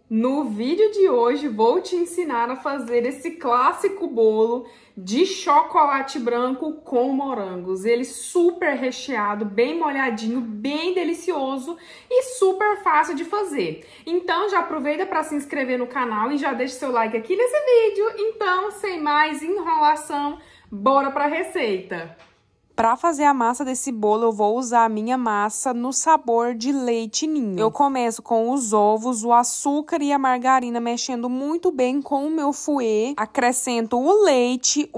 No vídeo de hoje vou te ensinar a fazer esse clássico bolo de chocolate branco com morangos. Ele super recheado, bem molhadinho, bem delicioso e super fácil de fazer. Então já aproveita para se inscrever no canal e já deixa seu like aqui nesse vídeo. Então, sem mais enrolação, bora para a receita! Para fazer a massa desse bolo, eu vou usar a minha massa no sabor de leite ninho. Eu começo com os ovos, o açúcar e a margarina mexendo muito bem com o meu fouet. Acrescento o leite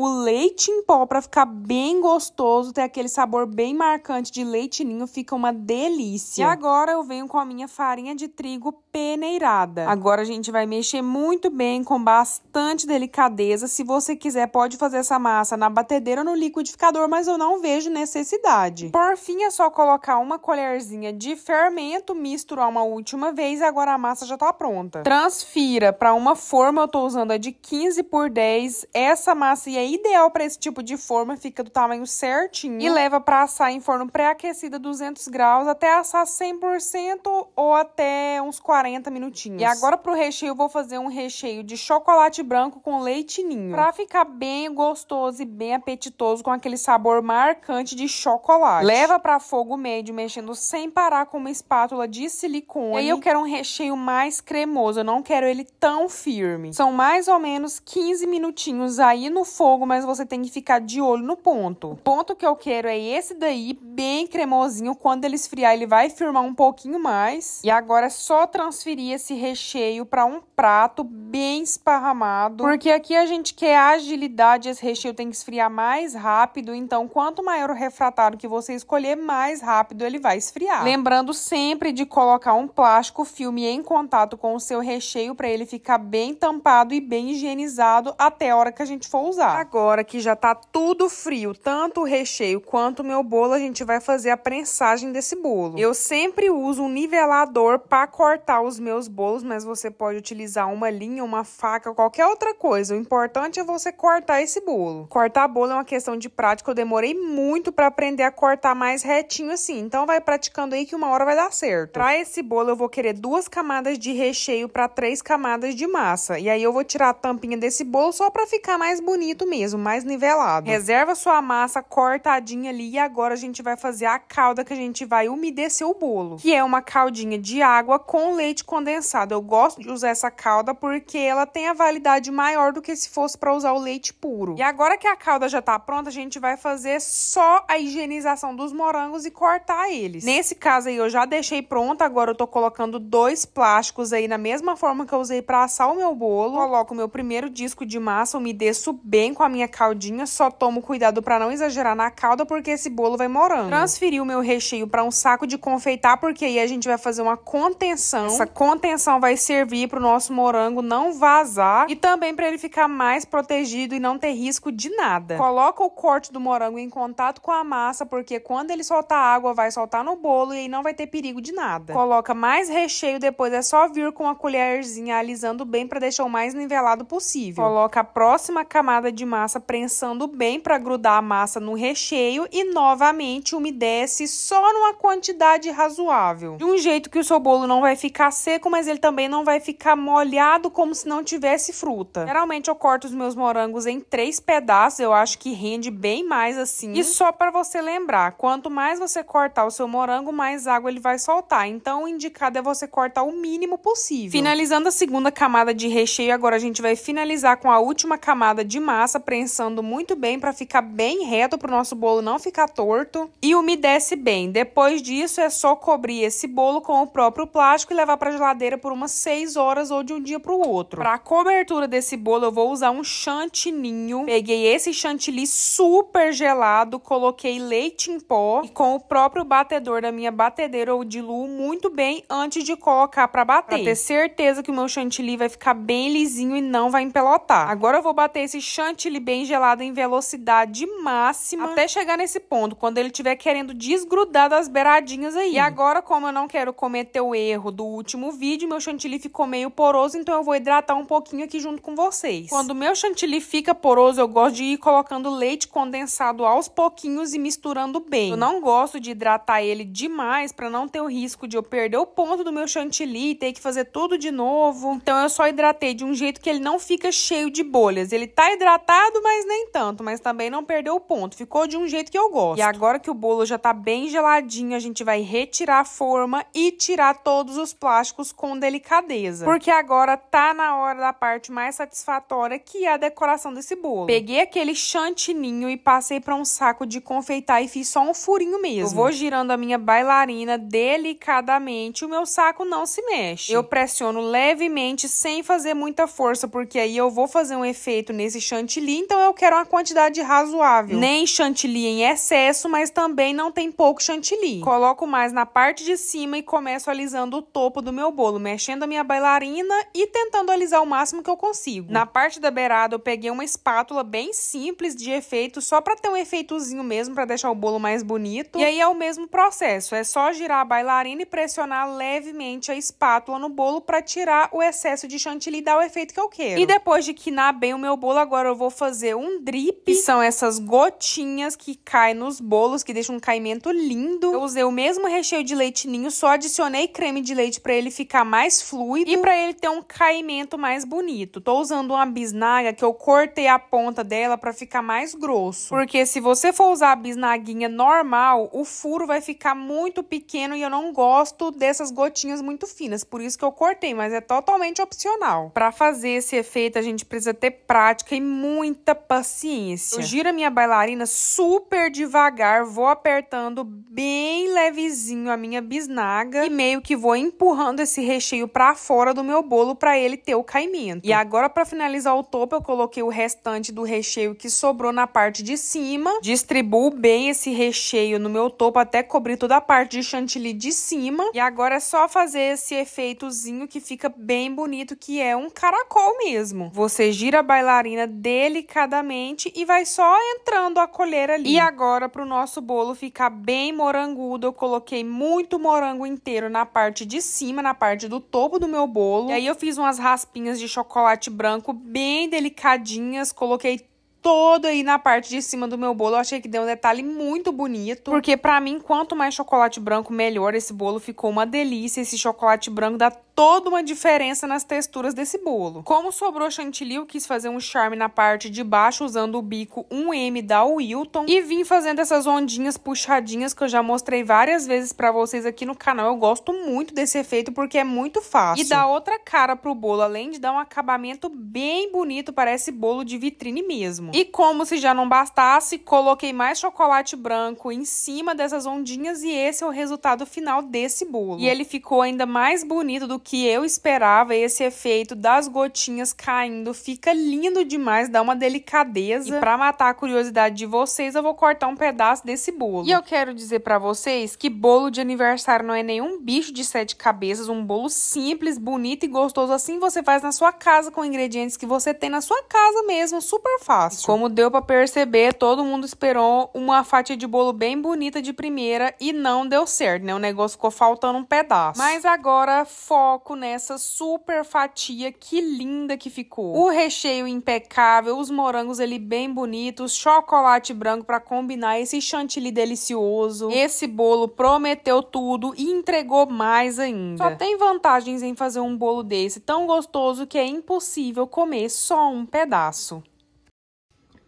em pó para ficar bem gostoso, ter aquele sabor bem marcante de leite ninho, fica uma delícia. E agora eu venho com a minha farinha de trigo peneirada. Agora a gente vai mexer muito bem, com bastante delicadeza. Se você quiser, pode fazer essa massa na batedeira ou no liquidificador, mas eu não vejo necessidade. Por fim, é só colocar uma colherzinha de fermento, misturar uma última vez e agora a massa já tá pronta. Transfira para uma forma, eu tô usando a de 15 por 10. Essa massa é ideal para esse tipo de forma, fica do tamanho certinho. E leva para assar em forno pré-aquecido a 200 graus até assar 100% ou até uns 40 minutinhos. E agora pro recheio, eu vou fazer um recheio de chocolate branco com leite ninho. Para ficar bem gostoso e bem apetitoso com aquele sabor marcante de chocolate. Leva para fogo médio, mexendo sem parar com uma espátula de silicone. E aí eu quero um recheio mais cremoso, eu não quero ele tão firme. São mais ou menos 15 minutinhos aí no fogo, mas você tem que ficar de olho no ponto. O ponto que eu quero é esse daí, bem cremosinho. Quando ele esfriar, ele vai firmar um pouquinho mais. E agora é só transferir esse recheio para um prato bem esparramado, porque aqui a gente quer agilidade, esse recheio tem que esfriar mais rápido, então quanto maior o refratário que você escolher, mais rápido ele vai esfriar. Lembrando sempre de colocar um plástico filme em contato com o seu recheio para ele ficar bem tampado e bem higienizado até a hora que a gente for usar. Agora que já tá tudo frio, tanto o recheio quanto o meu bolo, a gente vai fazer a prensagem desse bolo. Eu sempre uso um nivelador para cortar os meus bolos, mas você pode utilizar uma linha, uma faca, qualquer outra coisa. O importante é você cortar esse bolo. Cortar bolo é uma questão de prática, eu demorei muito para aprender a cortar mais retinho assim, então vai praticando aí que uma hora vai dar certo. Para esse bolo eu vou querer 2 camadas de recheio para 3 camadas de massa, e aí eu vou tirar a tampinha desse bolo só para ficar mais bonito mesmo, mais nivelado. Reserva sua massa cortadinha ali e agora a gente vai fazer a calda que a gente vai umedecer o bolo, que é uma caldinha de água com leite condensado. Eu gosto de usar essa calda porque ela tem a validade maior do que se fosse para usar o leite puro. E agora que a calda já tá pronta, a gente vai fazer só a higienização dos morangos e cortar eles. Nesse caso aí eu já deixei pronta, agora eu tô colocando 2 plásticos aí na mesma forma que eu usei para assar o meu bolo. Coloco o meu primeiro disco de massa, umedeço bem com a minha caldinha, só tomo cuidado para não exagerar na calda porque esse bolo vai morango. Transferi o meu recheio para um saco de confeitar porque aí a gente vai fazer uma contenção. Essa contenção vai servir para o nosso morango não vazar e também para ele ficar mais protegido e não ter risco de nada. Coloca o corte do morango em contato com a massa, porque quando ele soltar água, vai soltar no bolo e aí não vai ter perigo de nada. Coloca mais recheio, depois é só vir com a colherzinha alisando bem para deixar o mais nivelado possível. Coloca a próxima camada de massa prensando bem para grudar a massa no recheio e novamente umedece só numa quantidade razoável. De um jeito que o seu bolo não vai ficar seco, mas ele também não vai ficar molhado como se não tivesse fruta. Geralmente eu corto os meus morangos em 3 pedaços, eu acho que rende bem mais assim. E só para você lembrar, quanto mais você cortar o seu morango, mais água ele vai soltar. Então o indicado é você cortar o mínimo possível. Finalizando a segunda camada de recheio, agora a gente vai finalizar com a última camada de massa, prensando muito bem para ficar bem reto, para o nosso bolo não ficar torto. E umedece bem. Depois disso é só cobrir esse bolo com o próprio plástico e levar para a geladeira por umas 6 horas ou de um dia para o outro. Para a cobertura desse bolo eu vou usar um chantininho. Peguei esse chantilly super gelado, coloquei leite em pó e com o próprio batedor da minha batedeira eu diluo muito bem antes de colocar para bater. Para ter certeza que o meu chantilly vai ficar bem lisinho e não vai empelotar. Agora eu vou bater esse chantilly bem gelado em velocidade máxima até chegar nesse ponto, quando ele estiver querendo desgrudar das beiradinhas aí. E agora, como eu não quero cometer o erro do último vídeo, meu chantilly ficou meio poroso, então eu vou hidratar um pouquinho aqui junto com vocês. Quando o meu chantilly fica poroso, eu gosto de ir colocando leite condensado aos pouquinhos e misturando bem. Eu não gosto de hidratar ele demais para não ter o risco de eu perder o ponto do meu chantilly e ter que fazer tudo de novo. Então eu só hidratei de um jeito que ele não fica cheio de bolhas. Ele tá hidratado, mas nem tanto, mas também não perdeu o ponto. Ficou de um jeito que eu gosto. E agora que o bolo já tá bem geladinho, a gente vai retirar a forma e tirar todos os plásticos com delicadeza. Porque agora tá na hora da parte mais satisfatória, que é a decoração desse bolo. Peguei aquele chantininho e passei para um saco de confeitar e fiz só um furinho mesmo. Eu vou girando a minha bailarina delicadamente, o meu saco não se mexe. Eu pressiono levemente, sem fazer muita força, porque aí eu vou fazer um efeito nesse chantilly, então eu quero uma quantidade razoável. Nem chantilly em excesso, mas também não tem pouco chantilly. Coloco mais na parte de cima e começo alisando o topo do meu bolo, mexendo a minha bailarina e tentando alisar o máximo que eu consigo. Na parte da beirada, eu peguei uma espátula bem simples de efeito, só pra ter um efeitozinho mesmo, pra deixar o bolo mais bonito. E aí é o mesmo processo, é só girar a bailarina e pressionar levemente a espátula no bolo pra tirar o excesso de chantilly e dar o efeito que eu quero. E depois de quinar bem o meu bolo, agora eu vou fazer um drip, que são essas gotinhas que caem nos bolos, que deixam um caimento lindo. Eu usei o mesmo recheio de leite ninho, só adicionei creme de leite pra ele ficar mais fluido e pra ele ter um caimento mais bonito. Tô usando uma bisnaga que eu cortei a ponta dela pra ficar mais grosso, porque se você for usar a bisnaguinha normal, o furo vai ficar muito pequeno e eu não gosto dessas gotinhas muito finas, por isso que eu cortei, mas é totalmente opcional. Pra fazer esse efeito, a gente precisa ter prática e muita paciência. Eu giro a minha bailarina super devagar, vou apertando bem levezinho a minha bisnaga e meio que vou empurrando esse recheio pra fora do meu bolo pra ele ter o caimento. E agora, pra finalizar o topo, eu coloquei o restante do recheio que sobrou na parte de cima. Distribuo bem esse recheio no meu topo até cobrir toda a parte de chantilly de cima. E agora é só fazer esse efeitozinho que fica bem bonito, que é um caracol mesmo. Você gira a bailarina delicadamente e vai só entrando a colher ali. E agora, pro nosso bolo ficar bem morangudo, eu coloquei muito morango inteiro na parte de cima, na parte do topo do meu bolo. E aí eu fiz umas raspinhas de chocolate branco bem delicadinhas, coloquei todo aí na parte de cima do meu bolo. Eu achei que deu um detalhe muito bonito, porque pra mim, quanto mais chocolate branco, melhor. Esse bolo ficou uma delícia. Esse chocolate branco dá toda uma diferença nas texturas desse bolo. Como sobrou chantilly, eu quis fazer um charme na parte de baixo, usando o bico 1M da Wilton. E vim fazendo essas ondinhas puxadinhas, que eu já mostrei várias vezes pra vocês aqui no canal. Eu gosto muito desse efeito, porque é muito fácil. E dá outra cara pro bolo, além de dar um acabamento bem bonito, parece bolo de vitrine mesmo. E como se já não bastasse, coloquei mais chocolate branco em cima dessas ondinhas e esse é o resultado final desse bolo. E ele ficou ainda mais bonito do que eu esperava. Esse efeito das gotinhas caindo fica lindo demais, dá uma delicadeza. E pra matar a curiosidade de vocês, eu vou cortar um pedaço desse bolo. E eu quero dizer pra vocês que bolo de aniversário não é nenhum bicho de 7 cabeças, um bolo simples, bonito e gostoso assim você faz na sua casa com ingredientes que você tem na sua casa mesmo, super fácil. Como deu pra perceber, todo mundo esperou uma fatia de bolo bem bonita de primeira e não deu certo, né? O negócio ficou faltando um pedaço. Mas agora foco nessa super fatia, que linda que ficou. O recheio impecável, os morangos ali bem bonitos, chocolate branco pra combinar, esse chantilly delicioso. Esse bolo prometeu tudo e entregou mais ainda. Só tem vantagens em fazer um bolo desse tão gostoso que é impossível comer só um pedaço.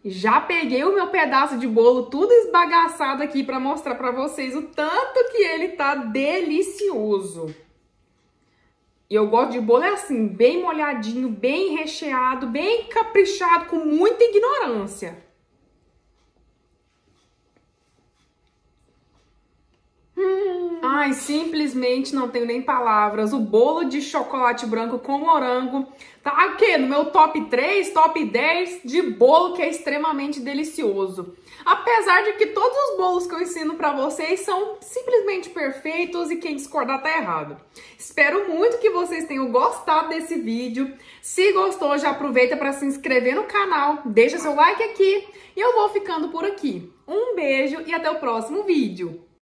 Já peguei o meu pedaço de bolo tudo esbagaçado aqui pra mostrar pra vocês o tanto que ele tá delicioso. E eu gosto de bolo assim, bem molhadinho, bem recheado, bem caprichado, com muita ignorância. Ai, simplesmente não tenho nem palavras. O bolo de chocolate branco com morango tá o quê? No meu top 3, top 10 de bolo que é extremamente delicioso. Apesar de que todos os bolos que eu ensino pra vocês são simplesmente perfeitos e quem discordar tá errado. Espero muito que vocês tenham gostado desse vídeo. Se gostou, já aproveita para se inscrever no canal, deixa seu like aqui e eu vou ficando por aqui. Um beijo e até o próximo vídeo.